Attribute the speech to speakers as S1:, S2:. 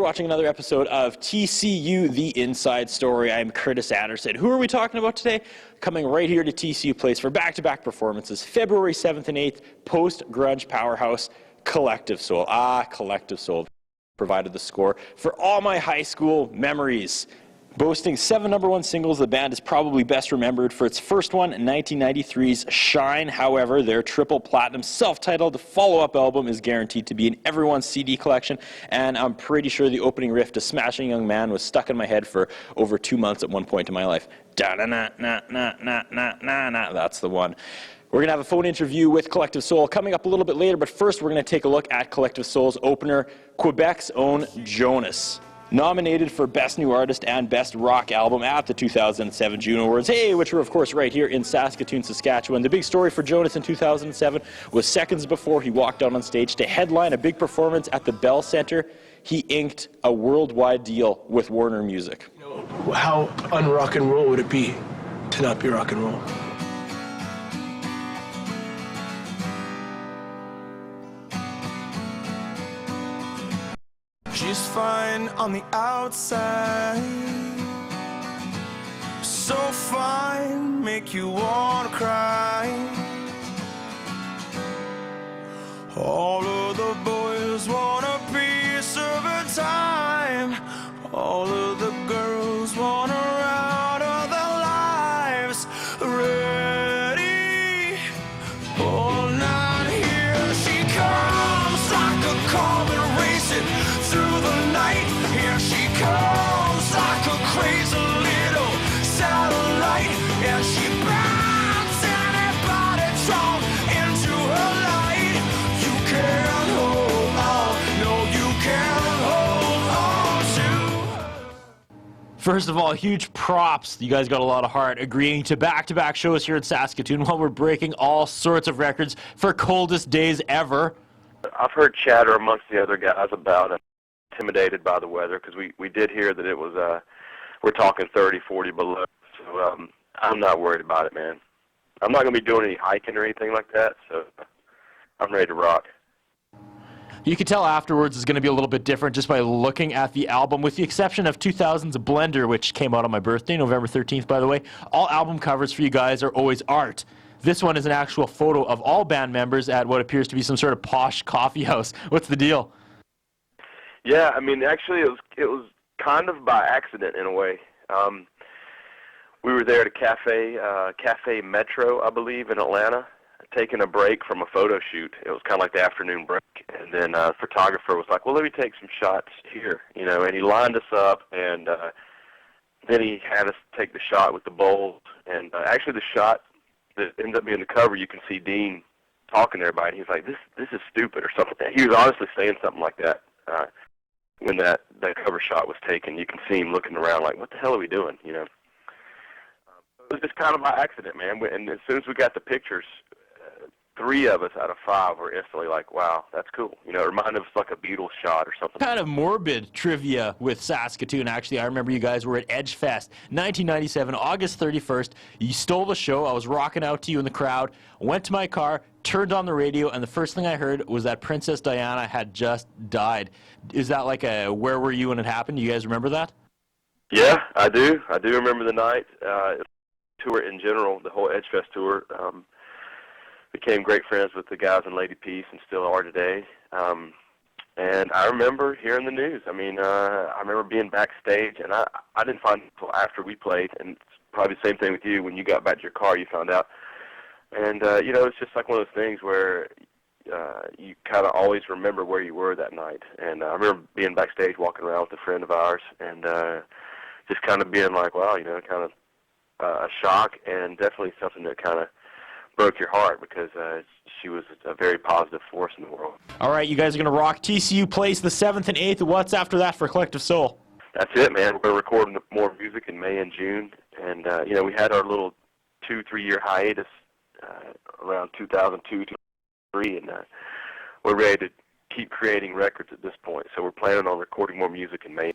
S1: watching another episode of TCU The Inside Story. I'm Curtis Anderson. Who are we talking about today? Coming right here to TCU Place for back-to-back performances, February 7th and 8th, post-grunge powerhouse, Collective Soul. Collective Soul provided the score for all my high school memories. Boasting 7 #1 singles, the band is probably best remembered for its first one, 1993's Shine. However, their triple platinum self-titled follow-up album is guaranteed to be in everyone's CD collection, and I'm pretty sure the opening riff to Smashing Young Man was stuck in my head for over 2 months at one point in my life. Da-na-na-na-na-na-na-na-na. That's the one. We're going to have a phone interview with Collective Soul coming up a little bit later, but first we're going to take a look at Collective Soul's opener, Quebec's own Jonas. Nominated for Best New Artist and Best Rock Album at the 2007 Juno Awards, which were of course right here in Saskatoon, Saskatchewan. The big story for Jonas in 2007 was seconds before he walked out on stage to headline a big performance at the Bell Centre, he inked a worldwide deal with Warner Music.
S2: You know, how un-rock and roll would it be to not be rock and roll?
S3: She's fine on the outside, so fine, make you wanna cry. All of the boys want a piece of her time, all of the girls want her out of their lives. Ready? All night, here she comes like a comet racing through the night. Here she comes like a crazy little satellite, and she burns anybody drawn into her light. You can't hold on, no, you can't hold on to her.
S1: First of all, huge props. You guys got a lot of heart agreeing to back-to-back shows here in Saskatoon while we're breaking all sorts of records for coldest days ever.
S4: I've heard chatter amongst the other guys about it. Intimidated by the weather, because we did hear that it was we're talking 30, 40 below, so I'm not worried about it, man. I'm not going to be doing any hiking or anything like that, so I'm ready to rock.
S1: You can tell afterwards is going to be a little bit different just by looking at the album, with the exception of 2000's Blender, which came out on my birthday, November 13th, by the way. All album covers for you guys are always art. This one is an actual photo of all band members at what appears to be some sort of posh coffee house. What's the deal?
S4: Yeah, I mean, actually, it was kind of by accident in a way. We were there at a Cafe Metro, I believe, in Atlanta, taking a break from a photo shoot. It was kind of like the afternoon break, and then the photographer was like, "Well, let me take some shots here," and he lined us up, and then he had us take the shot with the bowls, and actually the shot that ends up being the cover, you can see Dean talking to everybody. He's like, "This is stupid," or something. He was honestly saying something like that. When that cover shot was taken, you can see him looking around like, what the hell are we doing, It was just kind of by accident, man. And as soon as we got the pictures, 3 of us out of 5 were instantly like, wow, that's cool. It reminded us like a Beatles shot or something.
S1: Kind of morbid trivia with Saskatoon, actually. I remember you guys were at Edgefest, 1997, August 31st. You stole the show. I was rocking out to you in the crowd. Went to my car, turned on the radio, and the first thing I heard was that Princess Diana had just died. Is that like a where were you when it happened? Do you guys remember that?
S4: Yeah, I do. I do remember the night. Tour in general, the whole Edgefest tour. Became great friends with the guys in Lady Peace and still are today. And I remember hearing the news. I mean, I remember being backstage, and I didn't find it until after we played, and it's probably the same thing with you. When you got back to your car, you found out. And, it's just like one of those things where you kind of always remember where you were that night. And I remember being backstage, walking around with a friend of ours, and just kind of being like, wow, kind of a shock, and definitely something that kind of broke your heart, because she was a very positive force in the world.
S1: All right, you guys are going to rock TCU Place the 7th and 8th. What's after that for Collective Soul?
S4: That's it, man. We're going to record more music in May and June. And, we had our little 2-3 year hiatus around 2002, 2003, and we're ready to keep creating records at this point. So we're planning on recording more music in May.